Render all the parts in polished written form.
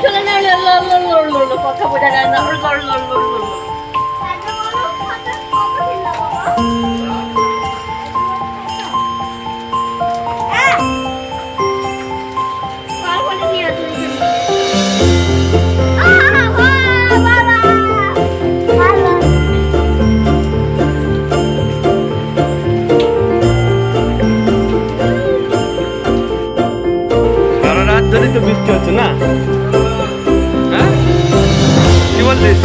চলে না কথা বোঝা যায় না। সারা রাত ধরে তো বৃষ্টি হচ্ছে না? হ্যাঁ, কি বলছিস?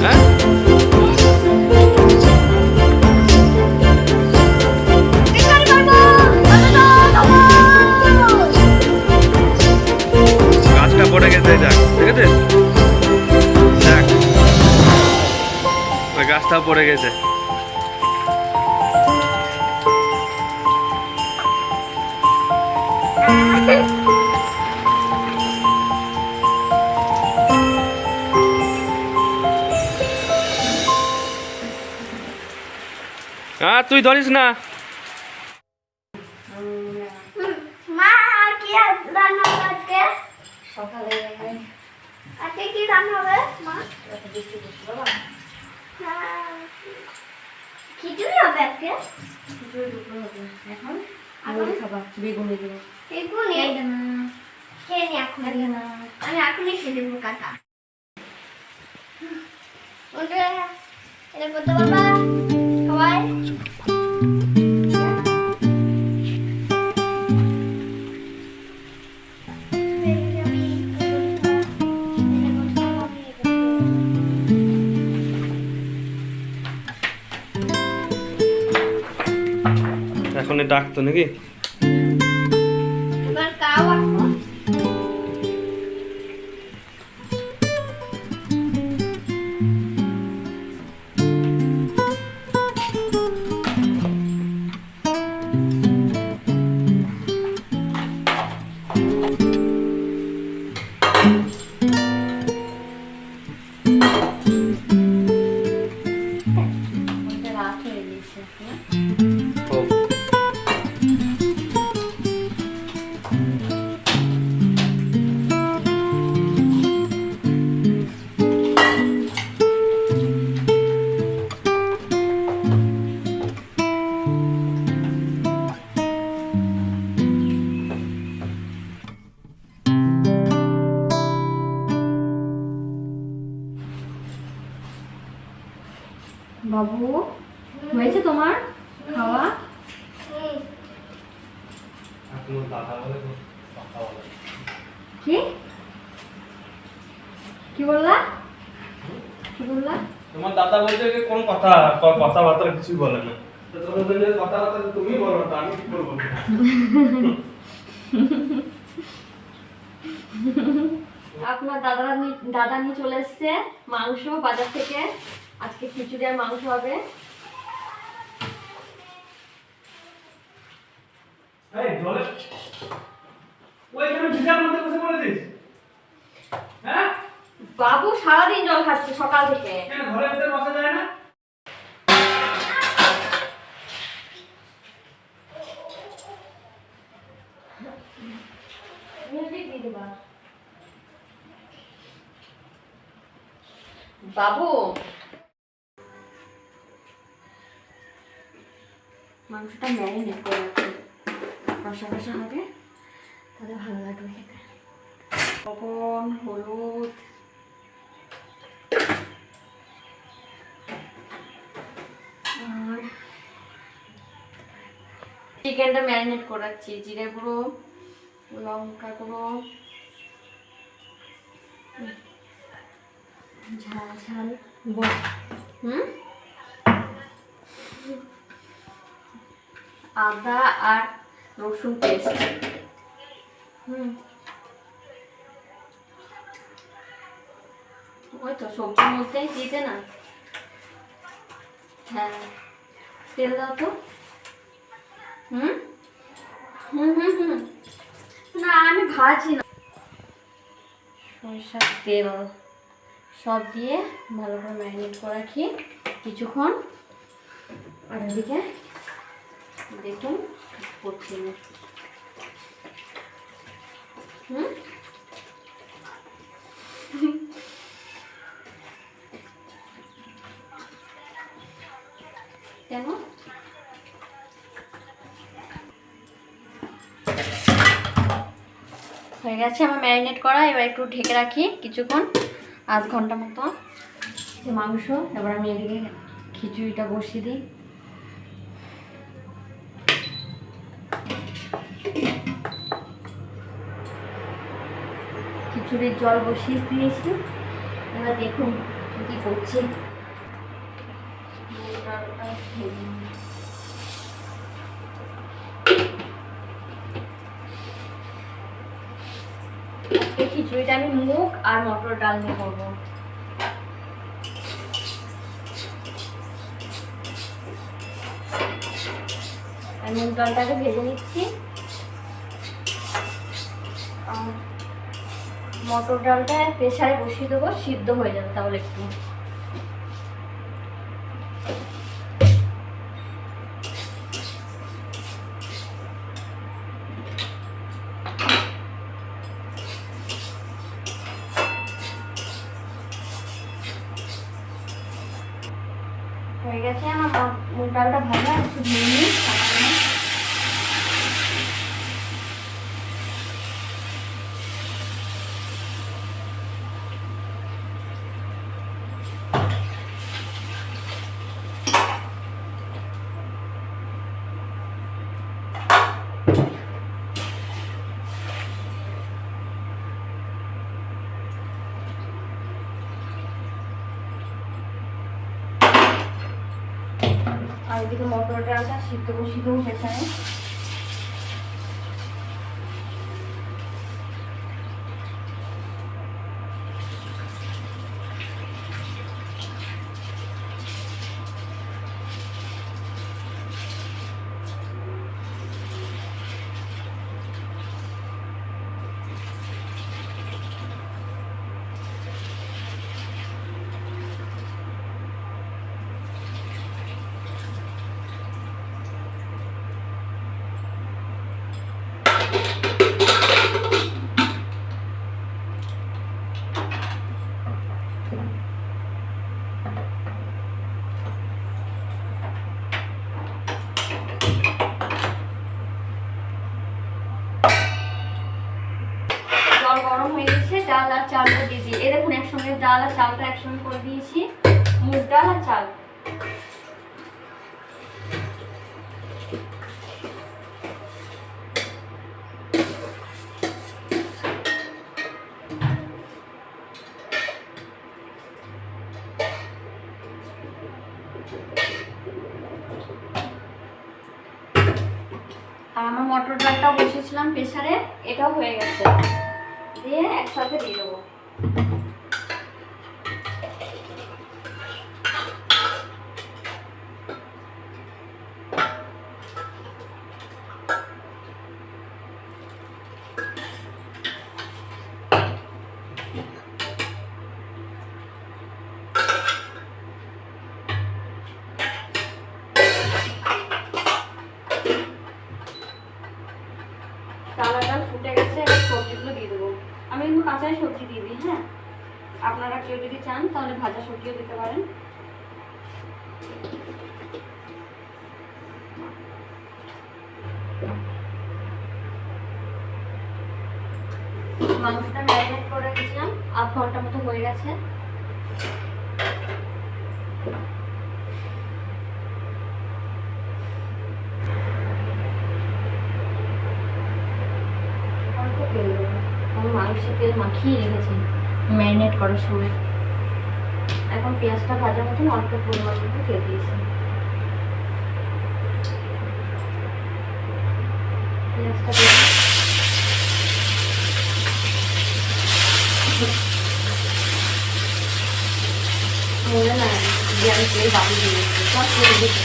হ্যাঁ, গাছটা পড়ে গেছে, দেখ, ঠিক আছে? দেখ, ওই গাছটা পড়ে গেছে। হ্যাঁ, তুই ধরিস না। মা কি রান্না হবে আজকে? সকালে আজকে কি রান্না হবে মা? খিচুড়ি হবে আজকে। খিচুড়ি দুপুর হবে। এখন আগুন খাবা বেগুনি দিয়ে। বেগুনি খেয়ে নি এখন। আমি এখনই খেয়ে দেবো কাটা। ওটা এটা করতে পারবা সবাই? এখনই ডাকতো নাকি? এবার কাও আসবো। রাত হয়ে গেছে ও, বাবু হয়েছে তোমার খাওয়া? কি কি বললা? কি বললা? তোমার দাদা বলছে যে কোন কথাবার্তা কিছুই বলে না। তো তোমাদের কথাবার্তা তুমি বলো না, আমি কি করবো? আপনার দাদা নিয়ে চলে এসছে মাংস বাজার থেকে। আজকে খিচুড়ি আর মাংস হবে। এই জলে ওইখানে ভিজার মধ্যে বসে পড়েছিস? হ্যাঁ, বাবু সারাদিন জল খাচ্ছে সকাল থেকে। কেন ঘরের ভিতরে বসা যায় না? বাবু মাংসটা ম্যারিনেট করে রাখি, কষা কষা হবে, তাহলে ভালো লাগবে খেতে। লবণ, হলুদ, আর চিকেনটা ম্যারিনেট করে রাখছি। জিরে গুঁড়ো, লঙ্কা গুঁড়ো, ঝাল ঝাল আদা আর রসুন পেস্ট। ওই তো সবজির মধ্যেই দিতে না। হ্যাঁ, তেল দাও তো। না আমি ভাজি না। সরষার তেল সব দিয়ে ভালো করে ম্যারিনেট করে রাখি কিছুক্ষণ। আর এদিকে দেখুন করছি না। হয়ে গেছে আমার ম্যারিনেট করা। এবার একটু ঢেকে রাখি কিছুক্ষণ, আধ ঘন্টা মতো। যে মাংস, এবার আমি এদিকে খিচুড়িটা বসিয়ে দিই। খিচুড়ির জল বসিয়ে দিয়েছি, এবার দেখুন কি করছি। এই খিচুড়িটা আমি মুগ আর মটর ডাল দিয়ে করবো। আমি মুগ ডালটাকে ভেজে নিচ্ছি, আর মটর ডালটা প্রেসারে বসিয়ে দেবো, সিদ্ধ হয়ে যাবে তাহলে একটু। হয়ে গেছে আমার মুগ ডালটা ভাজা, একটু ধুয়ে নিই। আর এদিকে মটর ডালটা সিদ্ধ বসিয়ে দেবো প্রেসারে। জল গরম হয়ে গেছে, ডাল আর চালটা দিয়ে দিই। এই দেখুন একসঙ্গে ডাল আর চালটা একসঙ্গে করে দিয়েছি, মুগ ডাল আর চাল। আর আমার মটর ডালটাও বসিয়েছিলাম প্রেসারে, এটাও হয়ে গেছে, দিয়ে একসাথে দিয়ে দেবো। চাল আর ডাল ফুটে গেছে, এবার সবজিগুলো দিয়ে দেবো। আমি কিন্তু কাঁচাই সবজি দিয়ে দিই, হ্যাঁ, আপনারা কেউ যদি চান তাহলে ভাজা সবজিও দিতে পারেন। মাংসটা ম্যারিনেট করে রেখেছিলাম, আধ ঘন্টা মতো হয়ে গেছে। মাংসের তেল মাখিয়ে রেখেছি ম্যারিনেট করার সময়। এখন পেঁয়াজটা ভাজার মতন অল্প পরিমাণ মতো তেল দিয়েছি। পেঁয়াজটা দিয়ে না দিয়ে আমি তেল বাকি দিয়েছি, সব তেল দিতে।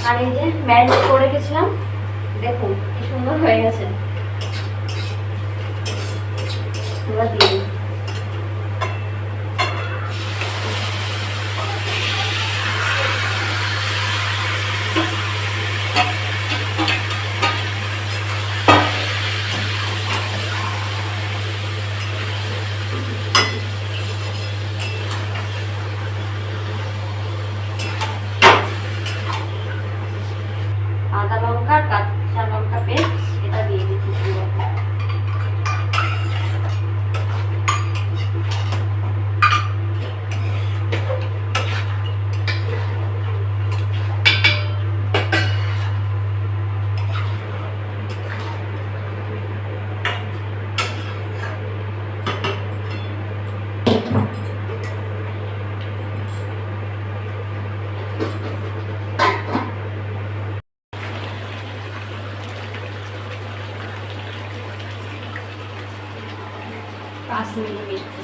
আর এই যে ম্যারিনেট করে রেখেছিলাম, দেখুন কি সুন্দর হয়ে গেছে। এবার দিয়ে কাশ্মীরি মির্চি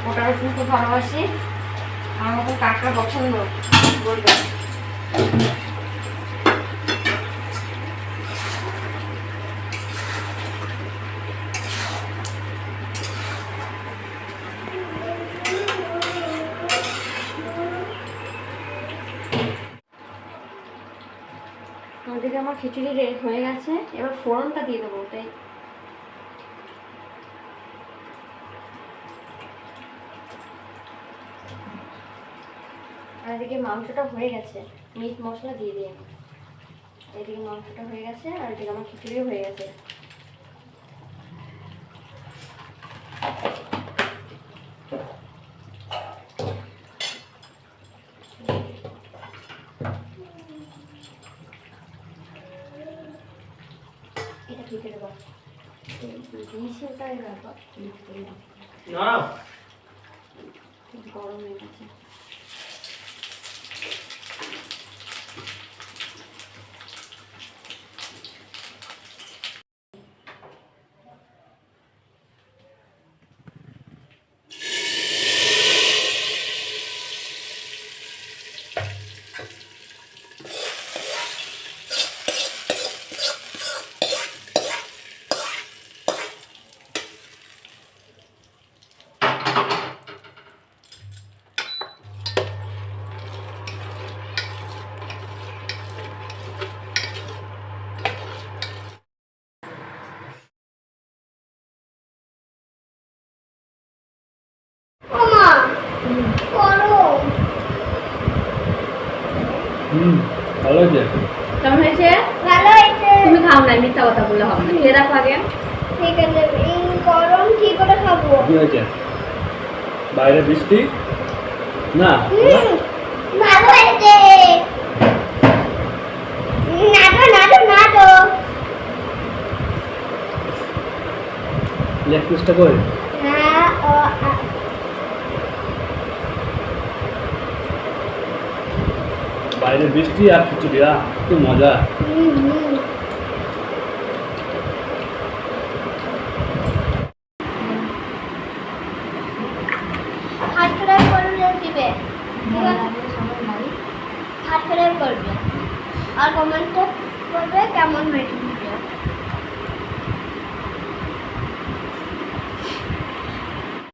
ওটা রসুন খুব ভালোবাসি, আমার মতো কাঁকড়া পছন্দ বলবে। ওদিকে আমার খিচুড়ি রেডি হয়ে গেছে, এবার ফোড়নটা দিয়ে দেবো ওটাই। আর এদিকে মাংসটা হয়ে গেছে, মিট মশলা দিয়ে দিই আমি। এদিকে মাংসটা হয়ে গেছে আর এদিকে আমার খিচুড়িও হয়ে গেছে। এটা ঢেকে দেবো, ওটাই রাখবো, না গরম হয়ে গেছে। ওমা করো ভালো হয়েছে। কেমন হয়েছে? ভালো হয়েছে। তুমি খাও না, মিথ্যা কথা বললে হবে না, খেয়ে দেখো আগে। ঠিক আছে, এই গরম কি করে খাবো? কি হয়েছে? বাইরে বৃষ্টি না? ভালো হয়েছে। নাটো লেগ পিসটা কই? হ্যাঁ বাইরে বৃষ্টি আর খিচুড়ি, কি মজা। সাবস্ক্রাইব করলে দিবে, সাবস্ক্রাইব করবে আর কমেন্টে করবে কেমন হয়েছে।